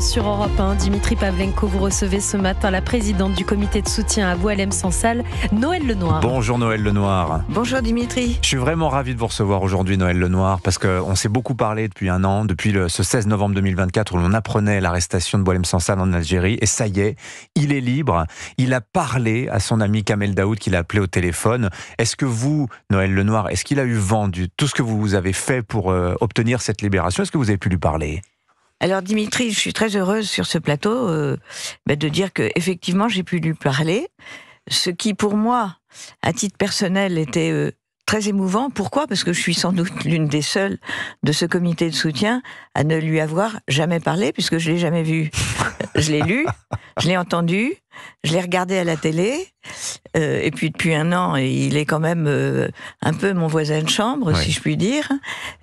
Sur Europe 1, Dimitri Pavlenko, vous recevez ce matin la présidente du comité de soutien à Boualem Sansal, Noëlle Lenoir. Bonjour Noëlle Lenoir. Bonjour Dimitri. Je suis vraiment ravi de vous recevoir aujourd'hui Noëlle Lenoir parce qu'on s'est beaucoup parlé depuis un an, depuis ce 16 novembre 2024 où l'on apprenait l'arrestation de Boualem Sansal en Algérie et ça y est, il est libre. Il a parlé à son ami Kamel Daoud qu'il a appelé au téléphone. Est-ce que vous, Noëlle Lenoir, est-ce qu'il a eu vent de tout ce que vous avez fait pour obtenir cette libération? Est-ce que vous avez pu lui parler? Alors Dimitri, je suis très heureuse sur ce plateau de dire que effectivement j'ai pu lui parler, ce qui pour moi, à titre personnel, était très émouvant. Pourquoi ? Parce que je suis sans doute l'une des seules de ce comité de soutien à ne lui avoir jamais parlé, puisque je l'ai jamais vu. Je l'ai lu, je l'ai entendu, je l'ai regardé à la télé, et puis depuis un an, il est quand même un peu mon voisin de chambre, si je puis dire.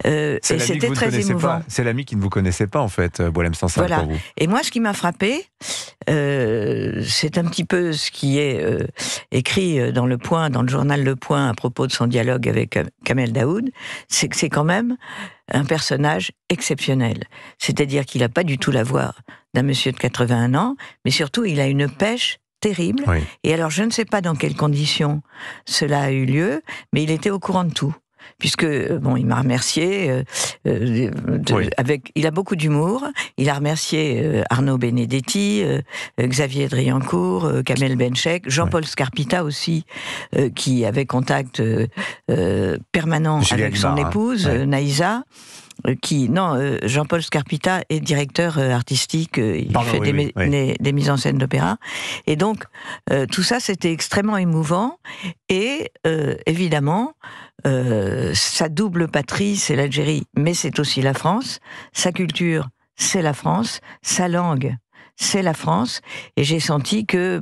Et c'était très émouvant. C'est l'ami qui ne vous connaissait pas, en fait, Boualem Sansal, voilà. Pour vous. Et moi, ce qui m'a frappé, c'est un petit peu ce qui est écrit dans Le journal Le Point, à propos de son dialogue avec Kamel Daoud, c'est que c'est quand même un personnage exceptionnel. C'est-à-dire qu'il n'a pas du tout la voix d'un monsieur de 81 ans, mais surtout, il a une pêche terrible. Oui. Et alors, je ne sais pas dans quelles conditions cela a eu lieu, mais il était au courant de tout. Puisque, il m'a remercié, il a beaucoup d'humour, il a remercié Arnaud Benedetti, Xavier Driancourt, Kamel Benchek, Jean-Paul Scarpita aussi, qui avait contact permanent avec son épouse, Naïsa. Jean-Paul Scarpita est directeur artistique, il fait des mises en scène d'opéra. Et donc, tout ça, c'était extrêmement émouvant. Et évidemment, sa double patrie, c'est l'Algérie, mais c'est aussi la France. Sa culture, c'est la France. Sa langue, c'est la France. Et j'ai senti que,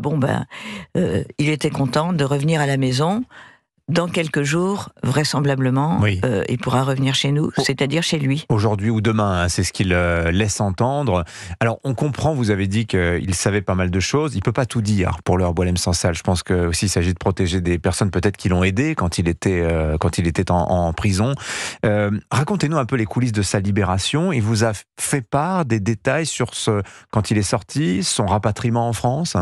il était content de revenir à la maison. Dans quelques jours, vraisemblablement, il pourra revenir chez nous, c'est-à-dire chez lui. Aujourd'hui ou demain, c'est ce qu'il laisse entendre. Alors, on comprend, vous avez dit qu'il savait pas mal de choses. Il peut pas tout dire pour l'heure, Boualem Sansal. Je pense que aussi il s'agit de protéger des personnes peut-être qui l'ont aidé quand il était en prison. Racontez-nous un peu les coulisses de sa libération. Il vous a fait part des détails sur quand il est sorti, son rapatriement en France?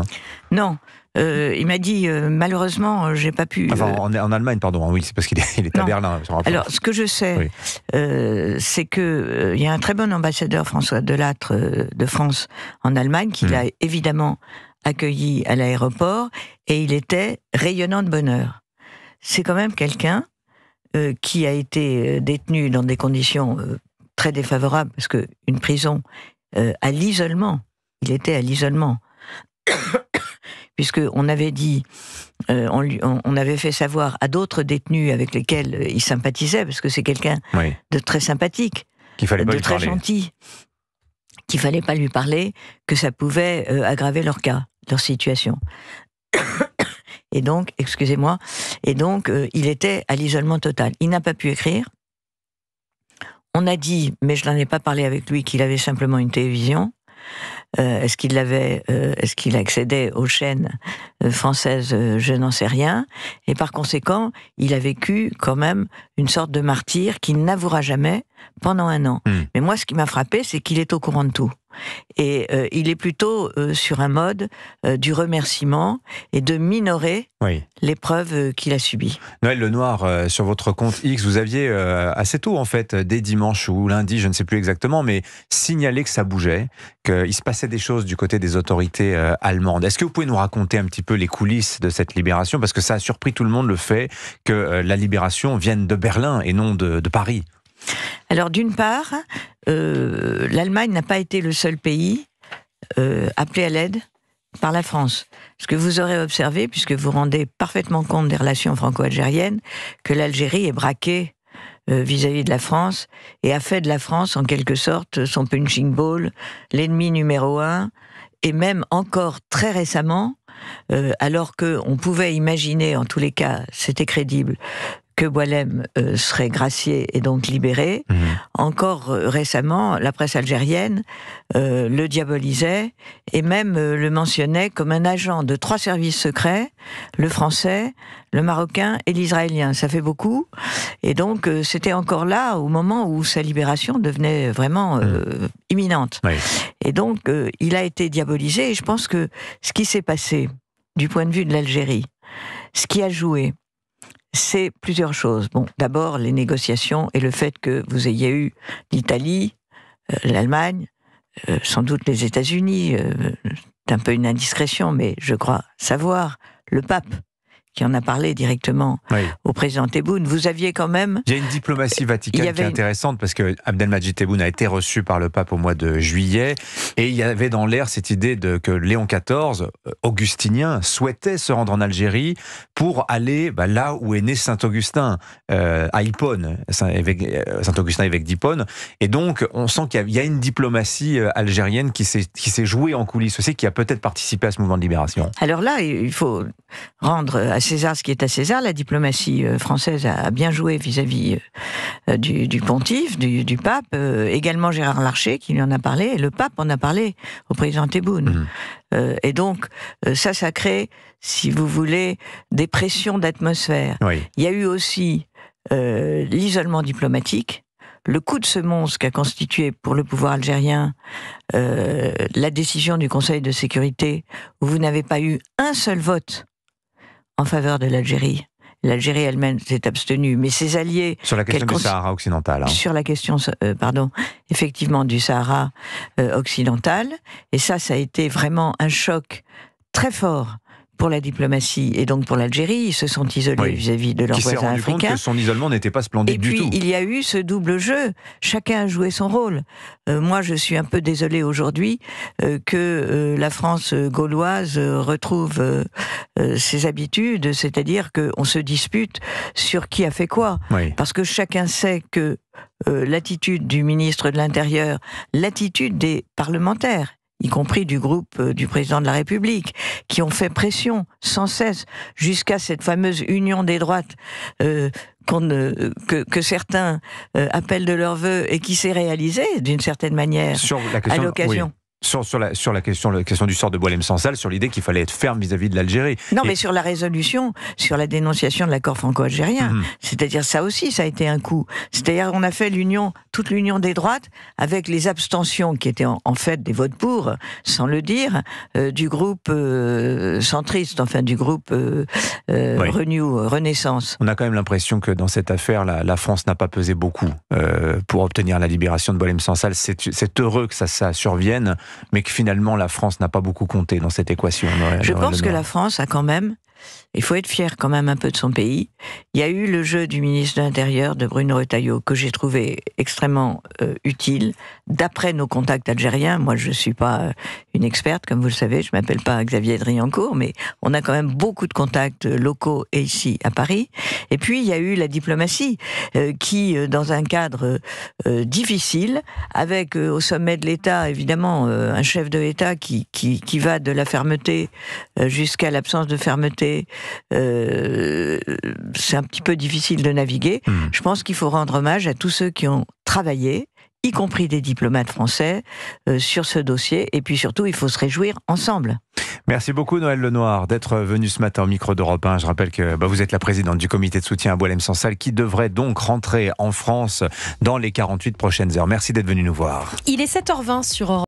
Non. Il m'a dit, malheureusement, j'ai pas pu... Enfin, en Allemagne, pardon. Oui, c'est parce qu'il est à Berlin. Alors, ce que je sais, c'est que il y a un très bon ambassadeur, François Delattre, de France en Allemagne, qui l'a évidemment accueilli à l'aéroport, et il était rayonnant de bonheur. C'est quand même quelqu'un qui a été détenu dans des conditions très défavorables, parce qu'une prison à l'isolement, il était à l'isolement. Puisqu'on avait dit, on avait fait savoir à d'autres détenus avec lesquels il sympathisait, parce que c'est quelqu'un de très sympathique, de très gentil, qu'il fallait pas lui parler, que ça pouvait aggraver leur cas, leur situation. Et donc, excusez-moi, il était à l'isolement total. Il n'a pas pu écrire. On a dit, mais je n'en ai pas parlé avec lui, qu'il avait simplement une télévision. Est-ce qu'il accédait aux chaînes françaises? Je n'en sais rien. Et par conséquent, il a vécu quand même une sorte de martyr qu'il n'avouera jamais pendant un an. Mais moi, ce qui m'a frappé, c'est qu'il est au courant de tout. Et il est plutôt sur un mode du remerciement et de minorer l'épreuve qu'il a subie. Noëlle Lenoir, sur votre compte X, vous aviez assez tôt, en fait, dès dimanche ou lundi, je ne sais plus exactement, mais signalé que ça bougeait, qu'il se passait des choses du côté des autorités allemandes. Est-ce que vous pouvez nous raconter un petit peu les coulisses de cette libération? Parce que ça a surpris tout le monde, le fait que la libération vienne de Berlin et non de Paris. Alors d'une part, l'Allemagne n'a pas été le seul pays appelé à l'aide par la France. Ce que vous aurez observé, puisque vous rendez parfaitement compte des relations franco-algériennes, que l'Algérie est braquée vis-à-vis de la France et a fait de la France en quelque sorte son punching ball, l'ennemi numéro 1, et même encore très récemment, alors qu'on pouvait imaginer, en tous les cas, c'était crédible, que Boualem serait gracié et donc libéré. Encore récemment, la presse algérienne le diabolisait et même le mentionnait comme un agent de 3 services secrets, le français, le marocain et l'israélien. Ça fait beaucoup. Et donc, c'était encore là au moment où sa libération devenait vraiment imminente. Oui. Et donc, il a été diabolisé. Et je pense que ce qui s'est passé du point de vue de l'Algérie, ce qui a joué, c'est plusieurs choses. Bon, d'abord, les négociations et le fait que vous ayez eu l'Italie, l'Allemagne, sans doute les États-Unis, c'est un peu une indiscrétion, mais je crois savoir, le pape, qui en a parlé directement au président Tebboune. Vous aviez quand même... Il y a une diplomatie vaticane qui est intéressante, parce que Abdelmadjid Tebboune a été reçu par le pape au mois de juillet, et il y avait dans l'air cette idée que Léon XIV, augustinien, souhaitait se rendre en Algérie pour aller là où est né Saint-Augustin, à Hippone, Saint-Augustin évêque d'Hippone, et donc on sent qu'il y a une diplomatie algérienne qui s'est jouée en coulisses aussi, qui a peut-être participé à ce mouvement de libération. Alors là, il faut rendre à César ce qui est à César. La diplomatie française a bien joué vis-à-vis du pontife, du pape, également Gérard Larcher qui lui en a parlé, et le pape en a parlé au président Tebboune. Et donc, ça crée, si vous voulez, des pressions d'atmosphère. Oui. Il y a eu aussi l'isolement diplomatique, le coup de semonce qu'a constitué pour le pouvoir algérien la décision du Conseil de sécurité, où vous n'avez pas eu un seul vote en faveur de l'Algérie. L'Algérie elle-même s'est abstenue, mais ses alliés... Sur la question du Sahara occidental. Sur la question, effectivement, du Sahara occidental. Et ça a été vraiment un choc très fort pour la diplomatie et donc pour l'Algérie. Ils se sont isolés vis-à-vis de leurs voisins africains. Qui s'est rendu compte que son isolement n'était pas splendide du tout. Et puis, il y a eu ce double jeu. Chacun a joué son rôle. Moi, je suis un peu désolée aujourd'hui que la France gauloise retrouve ses habitudes, c'est-à-dire qu'on se dispute sur qui a fait quoi. Oui. Parce que chacun sait que l'attitude du ministre de l'Intérieur, l'attitude des parlementaires, y compris du groupe du président de la République, qui ont fait pression sans cesse jusqu'à cette fameuse union des droites que certains appellent de leur vœu et qui s'est réalisée d'une certaine manière à l'occasion. Oui. Sur la question du sort de Boualem Sansal, sur l'idée qu'il fallait être ferme vis-à-vis de l'Algérie. Non, mais sur la résolution, sur la dénonciation de l'accord franco-algérien. C'est-à-dire, ça aussi, ça a été un coup. C'est-à-dire, on a fait toute l'union des droites, avec les abstentions qui étaient en fait des votes pour, sans le dire, du groupe centriste, enfin du groupe Renaissance. On a quand même l'impression que dans cette affaire, la France n'a pas pesé beaucoup pour obtenir la libération de Boualem Sansal. C'est heureux que ça survienne, mais que finalement la France n'a pas beaucoup compté dans cette équation. Je pense que la France a quand même, il faut être fier quand même un peu de son pays. Il y a eu le jeu du ministre de l'Intérieur, de Bruno Retailleau, que j'ai trouvé extrêmement utile, d'après nos contacts algériens. Moi, je ne suis pas une experte, comme vous le savez, je ne m'appelle pas Xavier Driancourt, mais on a quand même beaucoup de contacts locaux et ici à Paris. Et puis, il y a eu la diplomatie qui, dans un cadre difficile, avec au sommet de l'État, évidemment, un chef de l'État qui va de la fermeté jusqu'à l'absence de fermeté. C'est un petit peu difficile de naviguer. Je pense qu'il faut rendre hommage à tous ceux qui ont travaillé, y compris des diplomates français, sur ce dossier. Et puis surtout, il faut se réjouir ensemble. Merci beaucoup Noëlle Lenoir d'être venue ce matin au micro d'Europe 1. Je rappelle que vous êtes la présidente du comité de soutien à Boualem Sansal, qui devrait donc rentrer en France dans les 48 prochaines heures. Merci d'être venue nous voir. Il est 7h20 sur Europe 1.